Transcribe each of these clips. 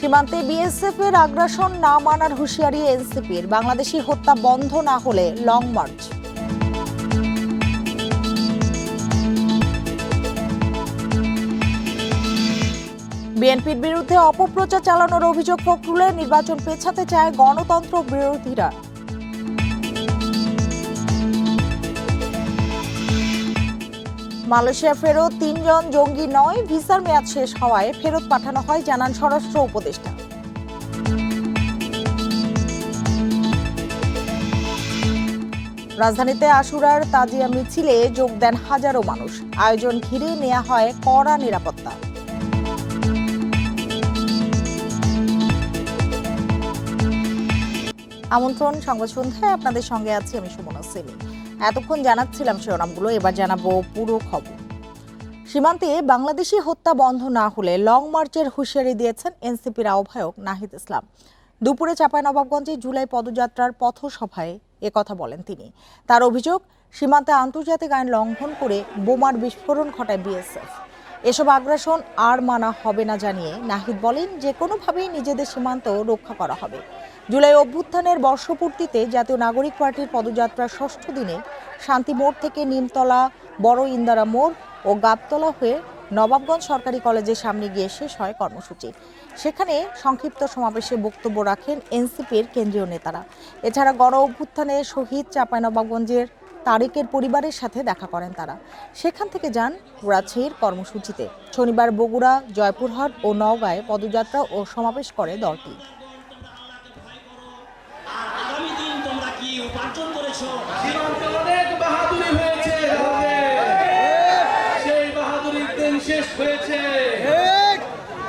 সীমান্তে বিএসএফ এর আগ্রাসন না মানার হুঁশিয়ারি এনসিপির। বাংলাদেশি হত্যা বন্ধ না হলে লং মার্চ। বিএনপির বিরুদ্ধে অপপ্রচার চালানোর অভিযোগ ফখরুলের। নির্বাচন পেছাতে চায় গণতন্ত্র বিরোধীরা। মালয়েশিয়া ফেরত ৩ জন জঙ্গি নয়, ভিসার মেয়াদ শেষ হওয়ায় ফেরত পাঠানো হয়, জানান স্বরাষ্ট্র উপদেষ্টা। রাজধানীতে আশুরার তাজিয়া মিছিলে যোগ দেন হাজারো মানুষ। আয়োজন ঘিরে নেওয়া হয় কড়া নিরাপত্তা। আমন্ত্রণ সংবাদ সন্ধ্যায়, আপনাদের সঙ্গে আছি আমি সুমনা সেমি। এতক্ষণ জানাচ্ছিলাম শিরোনামগুলো, এবার জানাবো পুরো খবর। সীমান্তে বাংলাদেশি হত্যা বন্ধ না হলে লং মার্চের হুঁশিয়ারি দিয়েছেন এনসিপির আহ্বায়ক নাহিদ ইসলাম। দুপুরে চাঁপাইনবাবগঞ্জে জুলাই পদযাত্রার পথসভায় একথা বলেন তিনি। তার অভিযোগ, সীমান্তে আন্তর্জাতিক আইন লঙ্ঘন করে বোমার বিস্ফোরণ ঘটায় বিএসএফ। এসব আগ্রাসন আর মানা হবে না জানিয়ে নাহিদ বলেন, যে কোনোভাবেই নিজেদের সীমান্ত রক্ষা করা হবে। জুলাই অভ্যুত্থানের বর্ষপূর্তিতে জাতীয় নাগরিক পার্টির পদযাত্রার ৬ষ্ঠ দিনে শান্তি মোড় থেকে নিমতলা, বড় ইন্দারা মোড় ও গাবতলা হয়ে নবাবগঞ্জ সরকারি কলেজের সামনে গিয়ে শেষ হয় কর্মসূচি। সেখানে সংক্ষিপ্ত সমাবেশে বক্তব্য রাখেন এনসিপির কেন্দ্রীয় নেতারা। এছাড়া গণ অভ্যুত্থানে শহীদ চাঁপাইনবাবগঞ্জের তারেকের পরিবারের সাথে দেখা করেন তারা। সেখান থেকে যান রাজশাহীর কর্মসূচিতে। শনিবার বগুড়া, জয়পুরহাট ও নওগাঁয় পদযাত্রা ও সমাবেশ করে দলটি।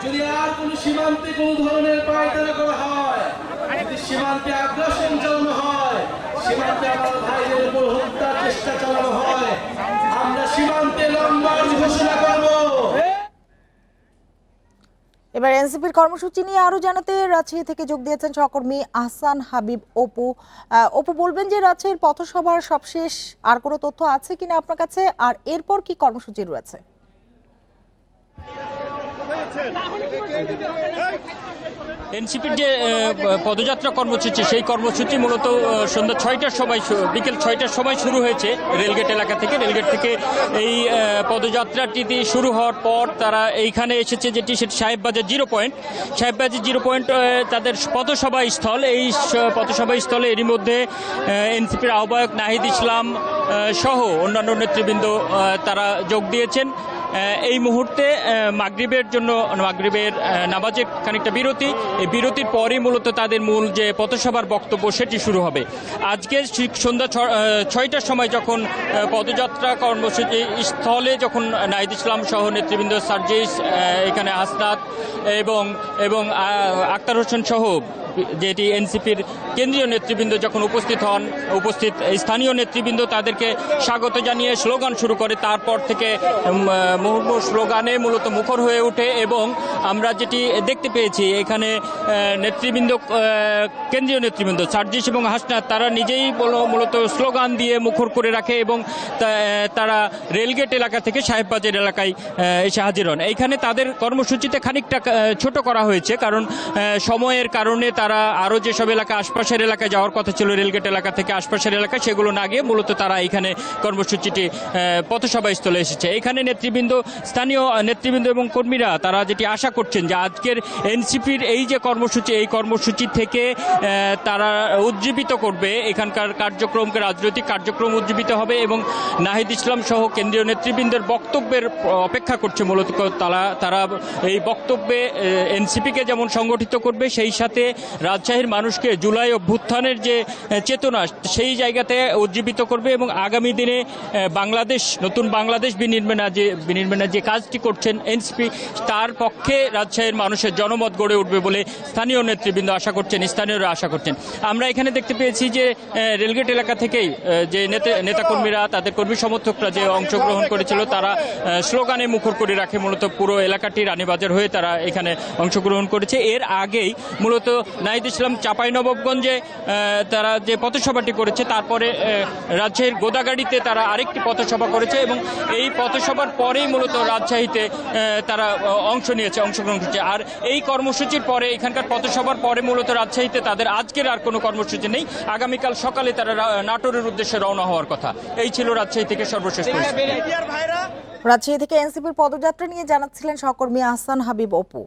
যদি আর কোন সীমান্তে কোন ধরনের পায়তারা করা হয়, যদি সীমান্তে আগ্রাসন চালানো হয়, সীমান্তে আমার ভাইদের উপর হত্যার চেষ্টা চালানো হয়, আমরা সীমান্তে লং মার্চ ঘোষণা করব। এবার এনসিপির কর্মসূচি নিয়ে আরো জানাতে রাজশাহী থেকে যোগ দিয়েছেন সহকর্মী আহসান হাবিব অপু। অপু, বলবেন যে রাজশাহীর পথসভার সবশেষ আর কোনো তথ্য আছে কিনা আপনার কাছে, আর এরপর কি কর্মসূচি রয়েছে? এনসিপির যে পদযাত্রা কর্মসূচি, সেই কর্মসূচি মূলত সন্ধ্যা 6টার সময়, বিকেল 6টার সময় শুরু হয়েছে রেলগেট এলাকা থেকে। রেলগেট থেকে এই পদযাত্রাটি শুরু হওয়ার পর তারা এইখানে এসেছে, যেটি সেটি Sahebbazar zero point. Sahebbazar zero point তাদের পথসভা স্থল। এই পথসভা স্থলে এরই মধ্যে এনসিপির আহ্বায়ক নাহিদ ইসলাম সহ অন্যান্য নেতৃবৃন্দ তারা যোগ দিয়েছেন। এই মুহূর্তে মাগরিবের নামাজের খানিকটা বিরতি। এই বিরতির পরেই মূলত তাদের মূল যে পথসভার বক্তব্য সেটি শুরু হবে। আজকে সন্ধ্যা 6টার সময় যখন পদযাত্রা কর্মসূচি স্থলে যখন নাহিদ ইসলাম সহ নেতৃবৃন্দ, সার্জিস, এখানে হাসনাত এবং আক্তার হোসেন সহ যেটি এনসিপির কেন্দ্রীয় নেতৃবৃন্দ যখন উপস্থিত স্থানীয় নেতৃবৃন্দ তাদেরকে স্বাগত জানিয়ে স্লোগান শুরু করে। তারপর থেকে মুহুর্মুহু স্লোগানে মূলত মুখর হয়ে ওঠে এবং আমরা যেটি দেখতে পেয়েছি এখানে নেতৃবৃন্দ, কেন্দ্রীয় নেতৃবৃন্দ সার্জিস এবং হাসনাত তারা নিজেই মূলত স্লোগান দিয়ে মুখর করে রাখে এবং তারা রেলগেট এলাকা থেকে সাহেববাজার এলাকায় এসে হাজির হন। এইখানে তাদের কর্মসূচিতে খানিকটা ছোট করা হয়েছে, কারণ সময়ের কারণে তারা আরও যেসব এলাকা, আশপাশের এলাকায় যাওয়ার কথা ছিল রেলগেট এলাকা থেকে আশপাশের এলাকায়, সেগুলো না গিয়ে মূলত তারা এখানে কর্মসূচিটি পথসভা স্থলে এসেছে। এখানে স্থানীয় নেতৃবৃন্দ এবং কর্মীরা তারা যেটি আশা করছেন যে আজকের এনসিপির এই যে কর্মসূচি, এই কর্মসূচি থেকে তারা উজ্জীবিত করবে এখানকার কার্যক্রমকে, রাজনৈতিক কার্যক্রম উজ্জীবিত হবে এবং নাহিদ ইসলাম সহ কেন্দ্রীয় নেতৃবৃন্দের বক্তব্যের অপেক্ষা করছে। মূলত তারা এই বক্তব্যে এনসিপিকে যেমন সংগঠিত করবে, সেই সাথে রাজশাহীর মানুষকে জুলাই অভ্যুত্থানের যে চেতনা সেই জায়গাতে উজ্জীবিত করবে এবং আগামী দিনে নতুন বাংলাদেশ বিনির্মাণের যে কাজটি করছেন এনসিপি, তার পক্ষে রাজশাহীর মানুষের জনমত গড়ে উঠবে বলে স্থানীয় নেতৃবৃন্দ আশা করছেন, স্থানীয়রা আশা করছেন। আমরা এখানে দেখতে পেয়েছি যে রেলগেট এলাকা থেকেই যে নেতাকর্মীরা, তাদের কর্মী সমর্থকরা যে অংশগ্রহণ করেছিল, তারা স্লোগানে মুখর করে রাখে। মূলত পুরো এলাকাটি রানীবাজার হয়ে তারা এখানে অংশগ্রহণ করেছে। এর আগেই মূলত নাহিদ ইসলাম চাঁপাইনবাবগঞ্জে তারা যে পথসভাটি করেছে, তারপরে রাজশাহীর গোদাগাড়িতে তারা আরেকটি পথসভা করেছে এবং এই পথসভার পরেই মূলত রাজশাহীতে তারা অংশগ্রহণ করেছে। আর এই কর্মসূচির পরে, এখানকার পথসভার পরে মূলত রাজশাহীতে তাদের আজকের আর কোনো কর্মসূচি নেই। আগামীকাল সকালে তারা নাটোরের উদ্দেশ্যে রওনা হওয়ার কথা। এই ছিল রাজশাহী থেকে সর্বশেষ পরিস্থিতি। রাজশাহী থেকে এনসিপির পদযাত্রা নিয়ে জানাচ্ছিলেন সহকর্মী আহসান হাবিব অপু।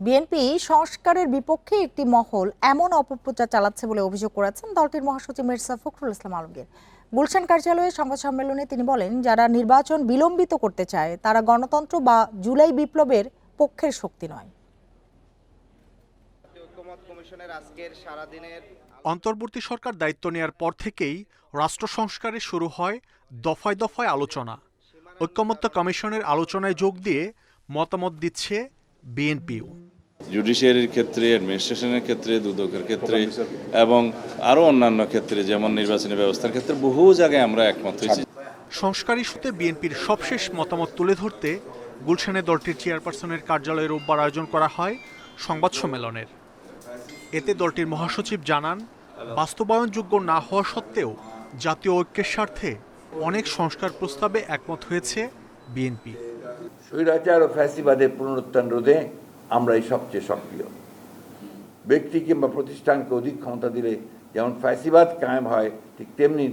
বিএনপি সংস্কারের বিপক্ষে একটি মহল এমন অপপ্রচার চালাচ্ছে বলে অভিযোগ করেছেন দলটির মহাসচিব মির্জা ফখরুল ইসলাম আলমগীর। গুলশান কার্যালয়ে সংবাদ সম্মেলনে তিনি বলেন, যারা নির্বাচন বিলম্বিত করতে চায় তারা গণতন্ত্র বা জুলাই বিপ্লবের পক্ষের শক্তি নয়। অন্তর্বর্তী সরকার দায়িত্ব নেয়ার পর থেকেই রাষ্ট্র সংস্কারে শুরু হয় দফায় দফায় আলোচনা। ঐকমত্য কমিশনের আলোচনায় যোগ দিয়ে মতামত দিচ্ছে বিএনপিও। জুডিশিয়ারির ক্ষেত্রে, অ্যাডমিনিস্ট্রেশনের ক্ষেত্রে, দুদকের ক্ষেত্রে এবং আরও অন্যান্য ক্ষেত্রে, যেমন নির্বাচনী ব্যবস্থার ক্ষেত্রে বহু জায়গায় আমরা একমত হয়েছি। সংস্কার ইস্যুতে বিএনপির সবশেষ মতামত তুলে ধরতে গুলশানে দলটির চেয়ারপারসনের কার্যালয়ে রোববার আয়োজন করা হয় সংবাদ সম্মেলনের। এতে দলটির মহাসচিব জানান, বাস্তবায়নযোগ্য না হওয়া সত্ত্বেও জাতীয় ঐক্যের স্বার্থে অনেক সংস্কার প্রস্তাবে একমত হয়েছে বিএনপি। স্বৈরাচার ও ফ্যাসিবাদের পুনরুত্থান রোধে আমরাই সবচেয়ে সক্রিয়। ব্যক্তি কিংবা প্রতিষ্ঠানকে অধিক ক্ষমতা দিলে যেমন ফ্যাসিবাদ কায়েম হয়, ঠিক তেমনি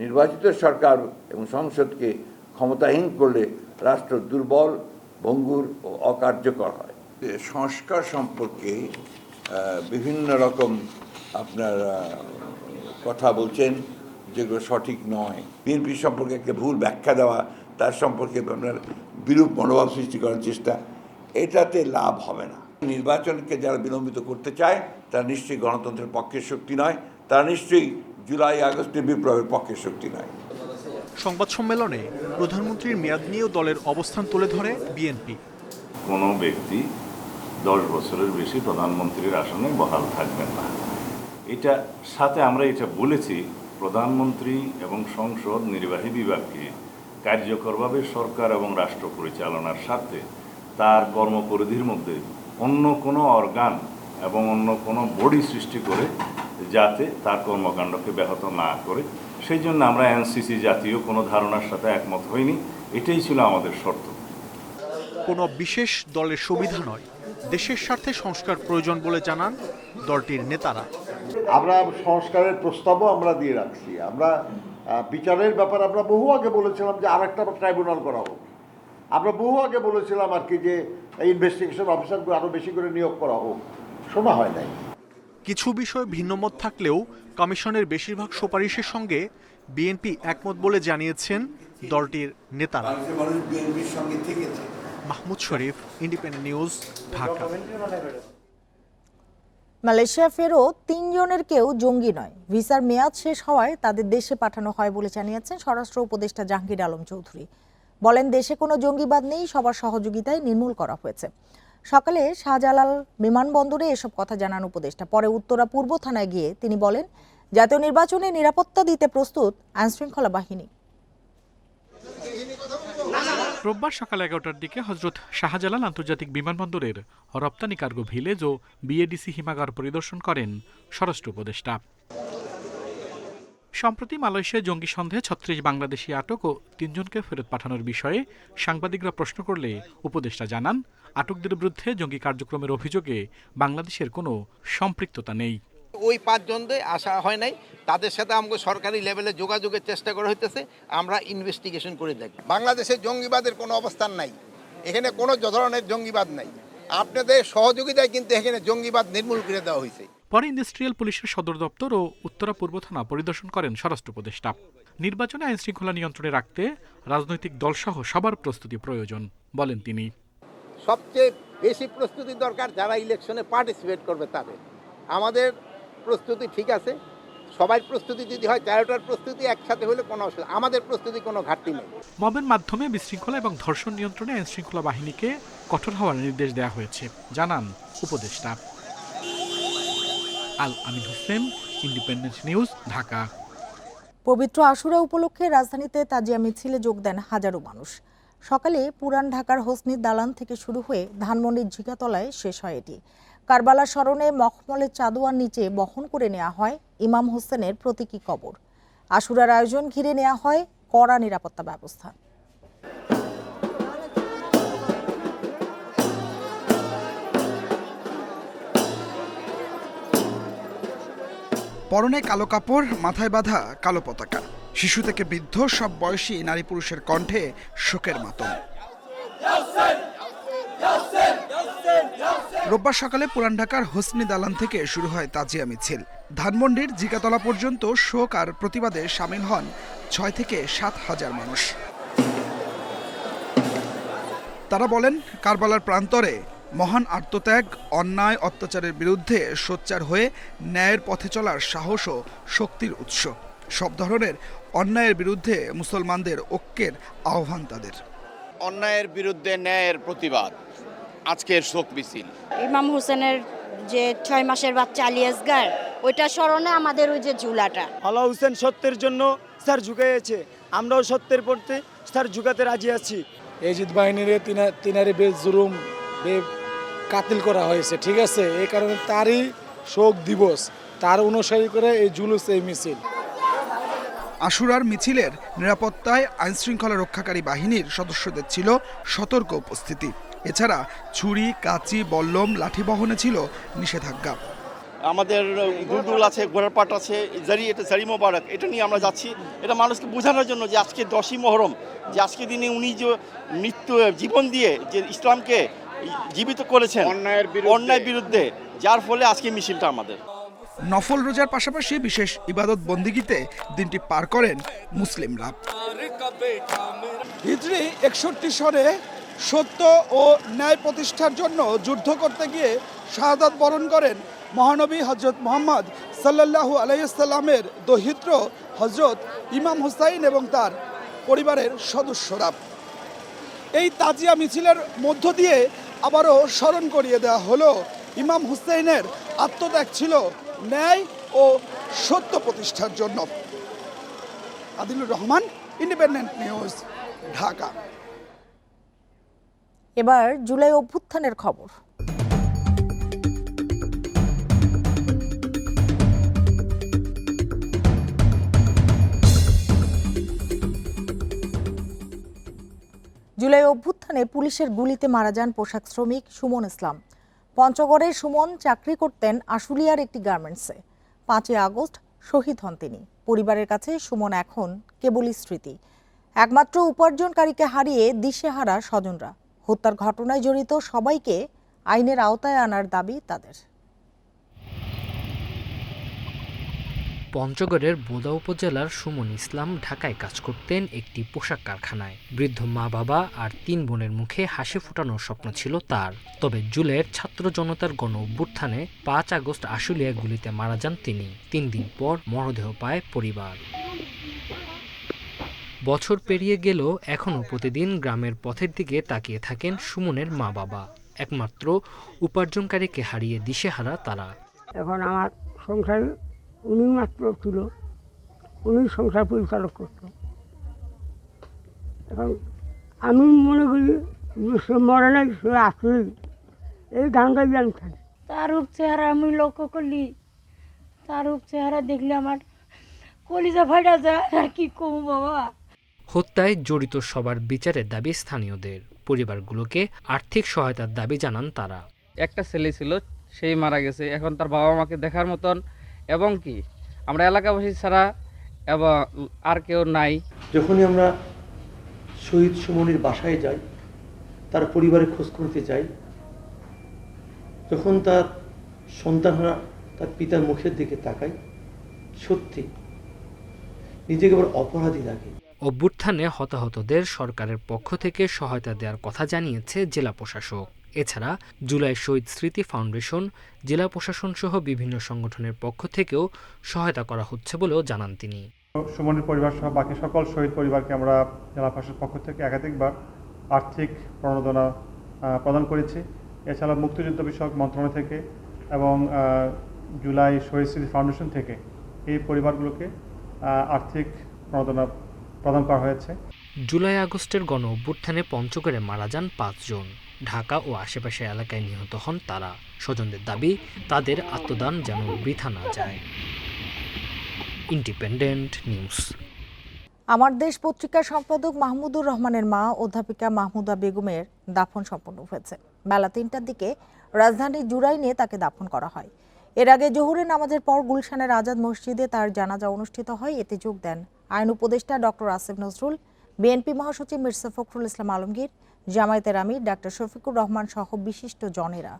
নির্বাচিত সরকার এবং সংসদকে ক্ষমতাহীন করলে রাষ্ট্র দুর্বল, ভঙ্গুর ও অকার্যকর হয়। সংস্কার সম্পর্কে বিভিন্ন রকম আপনার কথা বলছেন যেগুলো সঠিক নয়। বিএনপি সম্পর্কে একটা ভুল ব্যাখ্যা দেওয়া, তার সম্পর্কে আপনার বিরূপ মনোভাব সৃষ্টি করার চেষ্টা, এটাতে লাভ হবে না। নির্বাচনকে যারা বিলম্বিত করতে চায় তারা নিশ্চয়ই গণতন্ত্রের পক্ষের শক্তি নয়, তারা নিশ্চয়ই জুলাই আগস্টের বিপ্লবের পক্ষের শক্তি নয়। সংবাদ সম্মেলনে প্রধানমন্ত্রীর মেয়াদ নিয়েও দলের অবস্থান তুলে ধরে বিএনপি। কোনো ব্যক্তি 10 বছরের বেশি প্রধানমন্ত্রীর আসনে বহাল থাকবেন না। এটা সাথে আমরা এটা বলেছি, প্রধানমন্ত্রী এবং সংসদ নির্বাহী বিভাগকে কার্যকরভাবে সরকার এবং রাষ্ট্র পরিচালনার স্বার্থে তার কর্মপরিধির মধ্যে অন্য কোনো অর্গান এবং অন্য কোনো বডি সৃষ্টি করে যাতে তার কর্মকাণ্ডকে ব্যাহত না করে, সেই জন্য আমরা এনসিসি জাতীয় কোনো ধারণার সাথে একমত হইনি। এটাই ছিল আমাদের শর্ত। কোনো বিশেষ দলের সুবিধা নয়, দেশের স্বার্থে সংস্কার প্রয়োজন বলে জানান দলটির নেতারা। আমরা সংস্কারের প্রস্তাবও আমরা দিয়ে রাখছি। আমরা বিচারের ব্যাপারে আমরা বহু আগে বলেছিলাম যে আরেকটা ট্রাইব্যুনাল করা হোক। আমরা বহু আগে বলেছিলাম আর কি যে ইনভেস্টিগেশন অফিসারগুলো আরও বেশি করে নিয়োগ করা হোক, শোনা হয় নাই। কিছু বিষয়ে ভিন্নমত থাকলেও কমিশনের বেশিরভাগ সুপারিশের সঙ্গে বিএনপি একমত বলে জানিয়েছেন দলটির নেতারা। মাহমুদ শরীফ, ইন্ডিপেন্ডেন্ট নিউজ, ঢাকা। মালয়েশিয়া ফেরত 3 জনের কেউ জঙ্গি নয়। ভিসার মেয়াদ শেষ হওয়ায় তাদের দেশে পাঠানো হয় বলে জানিয়েছেন স্বরাষ্ট্র উপদেষ্টা জাহাঙ্গীর আলম চৌধুরী। বলেন, দেশে কোনো জঙ্গিবাদ নেই, সবার সহযোগিতায় নির্মূল করা হয়েছে। সকালে শাহজালাল বিমানবন্দরে এসব কথা জানান উপদেষ্টা। পরে উত্তরা পূর্ব থানায় গিয়ে তিনি বলেন, জাতীয় নির্বাচনে নিরাপত্তা দিতে প্রস্তুত আইনশৃঙ্খলা বাহিনী। রোববার সকাল 11টার দিকে হজরত শাহজালাল আন্তর্জাতিক বিমানবন্দরের রপ্তানি কার্গো ভিলেজ ও বিএডিসি হিমাগার পরিদর্শন করেন স্বরাষ্ট্র উপদেষ্টা। সম্প্রতি মালয়েশিয়ায় জঙ্গি সন্দেহে 36 বাংলাদেশি আটক ও 3 জনকে ফেরত পাঠানোর বিষয়ে সাংবাদিকরা প্রশ্ন করলে উপদেষ্টা জানান, আটকদের বিরুদ্ধে জঙ্গি কার্যক্রমের অভিযোগে বাংলাদেশের কোনো সম্পৃক্ততা নেই। ওই 5 জনদের আসা হয় নাই, তাদের সাথে আমাকে সরকারি লেভেলে যোগাযোগের চেষ্টা করা হইতেছে। আমরা ইনভেস্টিগেশন করে দেখি। বাংলাদেশে জঙ্গিবাদের কোনো অবস্থান নাই, এখানে কোনো ধরনের জঙ্গিবাদ নাই। আপনাদের সহযোগিতায় কিন্তু এখানে জঙ্গিবাদ নির্মূল করে দেওয়া হয়েছে। পরে ইন্ডাস্ট্রিয়াল পুলিশের সদর দপ্তর ও উত্তরা পূর্ব থানা পরিদর্শন করেন স্বরাষ্ট্র উপদেষ্টা। নির্বাচনে আইন শৃঙ্খলা নিয়ন্ত্রণে রাখতে রাজনৈতিক দলসহ সবার প্রস্তুতি প্রয়োজন বলেন তিনি। সবচেয়ে বেশি প্রস্তুতি দরকার যারা ইলেকশনে পার্টিসিপেট করবে তাদের। আমাদের প্রস্তুতি ঠিক আছে, সবাই প্রস্তুতি যদি হয়, 13টার প্রস্তুতি একসাথে হলে কোনো অসুবিধা, আমাদের প্রস্তুতি কোনো ঘাটতি নেই। মবের মাধ্যমে বিশৃঙ্খলা এবং ধর্ষণ নিয়ন্ত্রণে আইন শৃঙ্খলা বাহিনীকে কঠোর হওয়ার নির্দেশ দেওয়া হয়েছে জানান উপদেষ্টা। আল আমিন হোসেন, ইন্ডিপেন্ডেন্ট নিউজ, ঢাকা। পবিত্র আশুরা উপলক্ষে রাজধানীতে তাজিয়া মিছিলে যোগ দেন হাজারো মানুষ। সকালে পুরান ঢাকার হোসনির দালান থেকে শুরু হয়ে ধানমন্ডির ঝিকাতলায় শেষ হয় এটি। কারবালার স্মরণে মখমলের চাদোয়ার নিচে বহন করে নেওয়া হয় ইমাম হোসেনের প্রতীকী কবর। আশুরার আয়োজন ঘিরে নেওয়া হয় কড়া নিরাপত্তা ব্যবস্থা। পরনে কালো কাপড়, মাথায় বাঁধা কালো পতাকা, শিশু থেকে বৃদ্ধ সব বয়সী নারী পুরুষের কণ্ঠে শোকের মাতম। রোববার সকালে পুরান ঢাকার হোসনি দালান থেকে শুরু হয় তাজিয়া মিছিল। ধানমন্ডির জিকাতলা পর্যন্ত শোক আর প্রতিবাদে সামিল হন 6 থেকে 7 হাজার মানুষ। তারা বলেন, কারবালার প্রান্তরে মহান আত্মত্যাগ, অন্যায় অত্যাচারের বিরুদ্ধে সোচ্চার হয়ে ন্যায়ের পথে চলার সাহস ও শক্তির উৎস। সব ধরনের অন্যায়ের বিরুদ্ধে মুসলমানদের ঐক্যের আহ্বান তাদের। অন্যায়ের বিরুদ্ধে ন্যায়ের প্রতিবাদ, আজকের শোক মিছিল। ইমাম হোসেনের যে 6 মাসের বাচ্চা আলিয়াসগার, ওইটা স্মরণে আমাদের ওই যে ঝুলাটা। আলা হোসেন সত্যের জন্য স্যার ঝুঁকাইছে, আমরাও সত্যের পড়তে স্যার ঝুঁকাতে রাজি আছি। এজিদ বাহিনীর তিনারে বেজুলুম কাতিল করা হয়েছে, ঠিক আছে, এই কারণে তারই শোক দিবস, তার অনুসারী করে এই জুলুস, এই মিছিল। আশুরার মিছিলের নিরাপত্তায় আইনশৃঙ্খলা রক্ষাকারী বাহিনীর সদস্যদের ছিল সতর্ক উপস্থিতি। এছাড়া ছুরি, কাঁচি, বল্লম, লাঠি বহনে ছিল নিষেধাজ্ঞা। আমাদের দুলদুল আছে, ঘোড়ার পাট আছে, এটা জারি মোবারক, এটা নিয়ে আমরা যাচ্ছি। এটা মানুষকে বোঝানোর জন্য যে আজকে 10ই মহরম, যে আজকে দিনে উনি যে জীবন দিয়ে যে ইসলামকে জীবিত করেছেন অন্যায়ের বিরুদ্ধে, যার ফলে আজকে মিছিলটা আমাদের। নফল রোজার পাশাপাশি বিশেষ ইবাদত বন্দিগিতে দিনটি পার করেন মুসলিমরা। হিজরি 61 সনে সত্য ও ন্যায় প্রতিষ্ঠার জন্য যুদ্ধ করতে গিয়ে শাহাদাত বরণ করেন মহানবী হজরত মুহাম্মদ সাল্লাল্লাহু আলাইহি সাল্লামের দৌহিত্র হজরত ইমাম হুসাইন এবং তার পরিবারের সদস্যরা। এই তাজিয়া মিছিলের মধ্য দিয়ে আবারও স্মরণ করিয়ে দেওয়া হলো ইমাম হুসাইনের আত্মত্যাগ ছিল ন্যায় ও সত্য প্রতিষ্ঠার জন্য। Adilur Rahman, independent news, Dhaka. এবার জুলাই অভ্যুত্থানের খবর। জুলাই অভ্যুত্থানে পুলিশের গুলিতে মারা যান পোশাক শ্রমিক সুমন ইসলাম। পঞ্চগড়ের সুমন চাকরি করতেন আশুলিয়ার একটি গার্মেন্টসে। 5ই আগস্ট শহীদ হন তিনি। পরিবারের কাছে সুমন এখন কেবলই স্মৃতি। একমাত্র উপার্জনকারীকে হারিয়ে দিশেহারা স্বজনরা। হত্যার ঘটনায় জড়িত সবাইকে আইনের আওতায় আনার দাবি তাদের। পঞ্চগড়ের বোদা উপজেলার সুমন ইসলাম ঢাকায় কাজ করতেন একটি পোশাক কারখানায়। বৃদ্ধ মা বাবা আর 3 বোনের মুখে হাসি ফোটানোর স্বপ্ন ছিল তার। তবে জুলাইয়ের ছাত্র জনতার গণ অভ্যুত্থানে 5 আগস্ট আশুলিয়া গুলিতে মারা যান তিনি। 3 দিন পর মরদেহ পায় পরিবার। বছর পেরিয়ে গেলেও এখনও প্রতিদিন গ্রামের পথের দিকে তাকিয়ে থাকেন সুমনের মা বাবা। একমাত্র উপার্জনকারীকে হারিয়ে দিশেহারা তারা। এখন আমার সংসার উনি মাত্র ছিল, উনি সংসার পরিচালক করত। এখন আমি মনে করি সে মরে নাই, সে আসেই, এই গান গাই আমি খালি। তার রূপ চেহারা আমি লক্ষ্য করলি, তার রূপ চেহারা দেখলে আমার কলিজা ফাটা যায়। আর কি কমু বাবা। হত্যায় জড়িত সবার বিচারের দাবি স্থানীয়দের। পরিবারগুলোকে আর্থিক সহায়তার দাবি জানান তারা। একটা ছেলে ছিল, সেই মারা গেছে। এখন তার বাবা মাকে দেখার মতন এবং কি আমরা এলাকাবাসী ছাড়া এবং আর কেউ নাই। যখনই আমরা শহীদ সুমনের বাসায় যাই, তার পরিবারের খোঁজ করতে যাই, যখন তার সন্তানরা তার পিতার মুখের দিকে তাকায়, সত্যি নিজেকে বড় অপরাধী লাগে। অভ্যুত্থানে হতাহতদের সরকারের পক্ষ থেকে সহায়তা দেওয়ার কথা জানিয়েছে জেলা প্রশাসক। এছাড়া জুলাই শহীদ স্মৃতি ফাউন্ডেশন, জেলা প্রশাসন সহ বিভিন্ন সংগঠনের পক্ষ থেকেও সহায়তা করা হচ্ছে বলেও জানান তিনি। সুমনের পরিবার সহ বাকি সকল শহীদ পরিবারকে আমরা জেলা প্রশাসনের পক্ষ থেকে একাধিকবার আর্থিক প্রণোদনা প্রদান করেছি। এছাড়া মুক্তিযুদ্ধ বিষয়ক মন্ত্রণালয় থেকে এবং জুলাই শহীদ স্মৃতি ফাউন্ডেশন থেকে এই পরিবারগুলোকে আর্থিক প্রণোদনা প্রদান করা হয়েছে। জুলাই আগস্টের গণ অভ্যুত্থানে পঞ্চগড়ে মারা যান 5 জন। ঢাকা ও আশেপাশের এলাকায় নিহত হন তারা। স্বজনদের দাবি, তাদের আত্মদান যেন বৃথা না যায়। Independent news. আমার দেশ পত্রিকার সম্পাদক মাহমুদুর রহমানের মা অধ্যাপিকা মাহমুদা বেগমের দাফন সম্পন্ন হয়েছে। বেলা 3টার দিকে রাজধানীর জুরাইনে তাকে দাফন করা হয়। এর আগে জোহরের নামাজের পর গুলশানের আজাদ মসজিদে তার জানাজা অনুষ্ঠিত হয়। এতে যোগ দেন আইন উপদেষ্টা ডক্টর আসিফ নজরুল, বিএনপি মহাসচিব মির্জা ফখরুল ইসলাম আলমগীর, জামায়াতের আমির ডাক্তার শফিকুর রহমান সহ বিশিষ্ট জনেরা।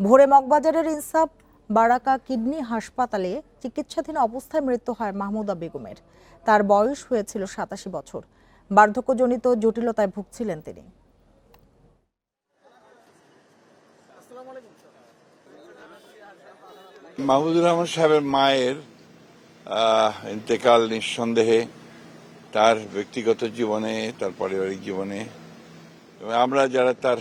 ভোরে মগবাজারের ইনসাফ বারাকা কিডনি হাসপাতালে চিকিৎসাধীন অবস্থায় মৃত্যু হয় মাহমুদা বেগমের। তার বয়স হয়েছিল 87 বছর। বার্ধক্যজনিত জটিলতায় ভুগছিলেন তিনি। মাহমুদুর রহমান সাহেবের মায়ের ইন্তেকাল নিঃসন্দেহে তার ব্যক্তিগত জীবনে, তার পারিবারিক জীবনে, এবং আমরা যারা তার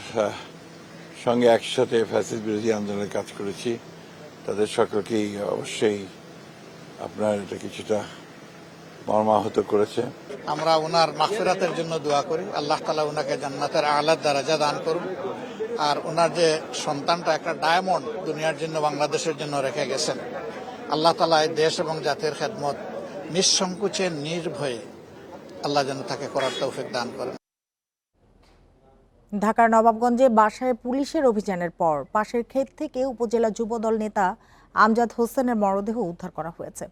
সঙ্গে একসাথে ফ্যাসিস্ট বিরোধী আন্দোলনে কাজ করেছি তাদের সকলকেই অবশ্যই আপনার এটা কিছুটা মর্মাহত করেছে। আমরা ওনার মাগফিরাতের জন্য দোয়া করি, আল্লাহ তাআলা ওনাকে জান্নাতের আলা দরজা দান করুন। আর ওনার যে সন্তানটা একটা ডায়মন্ড দুনিয়ার জন্য, বাংলাদেশের জন্য রেখে গেছেন, আল্লাহ তাআলা এই দেশ এবং জাতির খেদমত নিঃসংকোচে নির্ভয়ে আল্লাহ যেন তাকে করার তৌফিক দান করেন। ঢাকার নবাবগঞ্জে বাসায় পুলিশের অভিযানের পর পাশের ক্ষেত থেকে উপজেলা যুবদল নেতা আমজাদ হোসেনের মরদেহ উদ্ধার করা হয়েছে।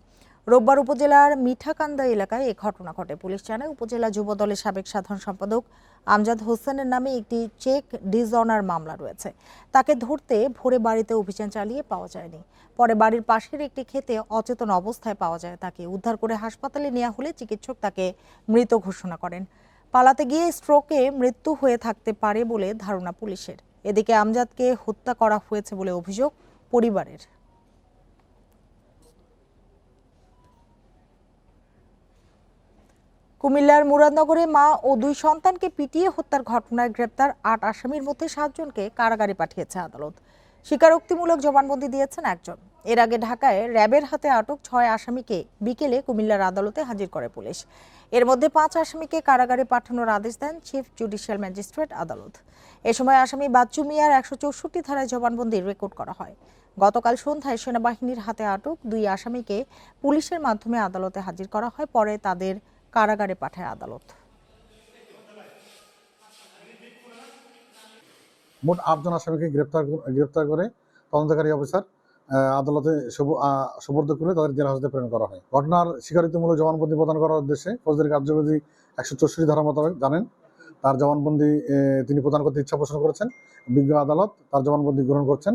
রোববার উপজেলার মিঠাকান্দা এলাকায় এ ঘটনা ঘটে। পুলিশ জানায়, উপজেলা যুবদলের সাবেক সাধারণ সম্পাদক আমজাদ হোসেনের নামে একটি চেক ডিসঅনার মামলা রয়েছে। তাকে ধরতে ভোরে বাড়িতে অভিযান চালিয়ে পাওয়া যায়নি। পরে বাড়ির পাশের একটি ক্ষেতে অচেতন অবস্থায় পাওয়া যায়। তাকে উদ্ধার করে হাসপাতালে নেওয়া হলে চিকিৎসক তাকে মৃত ঘোষণা করেন। পালাতে গিয়ে স্ট্রোকে মৃত্যু হয়ে থাকতে পারে বলে ধারণা পুলিশের। এদিকে আমজাদকে হত্যা করা হয়েছে বলে অভিযোগ পরিবারের। কুমিল্লার মুরাদনগরে মা ও 2 সন্তানকে পিটিয়ে হত্যার ঘটনায় গ্রেপ্তার 8 আসামির মধ্যে 7 জনকে কারাগারে পাঠিয়েছে আদালত। স্বীকারোক্তিমূলক জবানবন্দি দিয়েছেন একজন। এর আগে ঢাকায় র্যাবের হাতে আটক 6 আসামিকে বিকেলে কুমিল্লার আদালতে হাজির করে পুলিশ। এর মধ্যে 5 আসামিকে কারাগারে পাঠানোর আদেশ দেন চিফ জুডিশিয়াল ম্যাজিস্ট্রেট আদালত। এ সময় আসামি বাচ্চু মিয়ার 164 ধারায় জবানবন্দি রেকর্ড করা হয়। গতকাল সন্ধ্যায় সেনাবাহিনীর হাতে আটক 2 আসামিকে পুলিশের মাধ্যমে আদালতে হাজির করা হয়। পরে তাদের কারাগারে পাঠায় আদালত। মোট 8 জন আসামিকে গ্রেপ্তার করে তদন্তকারী অফিসার আদালতে সুপর্দ করে তাদের জেলা হাজতে প্রেরণ করা হয়। ঘটনার স্বীকারোক্তিমূলক জবানবন্দি প্রদান করার উদ্দেশ্যে ফৌজদারি কার্যবিধি 164 ধারা মোতাবেক জানেন তার জবানবন্দি তিনি প্রদান করতে ইচ্ছা পোষণ করেছেন। বিজ্ঞ আদালত তার জবানবন্দি গ্রহণ করছেন।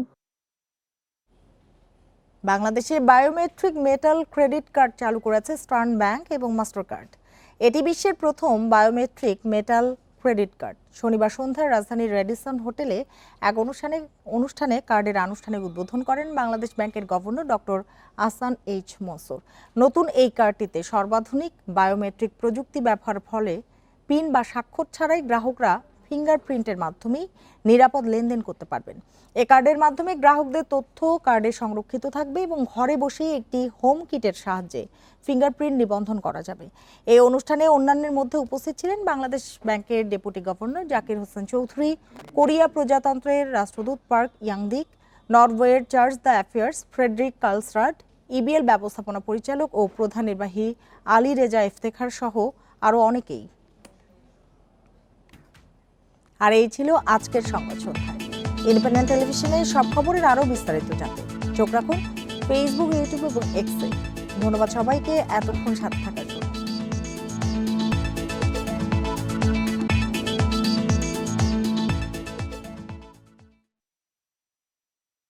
বাংলাদেশে বায়োমেট্রিক মেটাল ক্রেডিট কার্ড চালু করেছে স্টার্ন ব্যাংক এবং মাস্টার কার্ড। এটি বিশ্বের প্রথম বায়োমেট্রিক মেটাল ক্রেডিট কার্ড। শনিবার সন্ধ্যায় রাজধানীর রেডিসন হোটেলে এক অনুষ্ঠানে কার্ডের আনুষ্ঠানিক উদ্বোধন করেন বাংলাদেশ ব্যাংকের governor doctor Ahsan H Mansur. নতুন এই কার্ডটিতে সর্বাধুনিক বায়োমেট্রিক প্রযুক্তি ব্যবহারের ফলে পিন বা স্বাক্ষর ছাড়াই গ্রাহকরা ফিঙ্গারপ্রিন্টের মাধ্যমেই নিরাপদ লেনদেন করতে পারবেন। এই কার্ডের মাধ্যমে গ্রাহকদের তথ্য কার্ডে সংরক্ষিত থাকবে এবং ঘরে বসেই একটি হোম কিটের সাহায্যে ফিঙ্গারপ্রিন্ট নিবন্ধন করা যাবে। এই অনুষ্ঠানে অন্যান্যের মধ্যে উপস্থিত ছিলেন বাংলাদেশ ব্যাংকের deputy governor Zakir Hossain Chowdhury, Korea প্রজাতন্ত্রের রাষ্ট্রদূত পার্ক ইয়াংদিক, নরওয়ের chargé d' affaires Fredrik Kalsrud, EBL ব্যবস্থাপনা পরিচালক ও প্রধান নির্বাহী আলী রেজা ইফতেখার সহ আরও অনেকেই। আর এই ছিল আজকের সংবাদ সন্ধ্যায়। ইন্ডিপেন্ডেন্ট টেলিভিশনের সব খবরের আরও বিস্তারিত জানতে চোখ রাখুন ফেসবুক, ইউটিউব এবং এক্সে। ধন্যবাদ সবাইকে এতক্ষণ সাথে থাকার জন্য।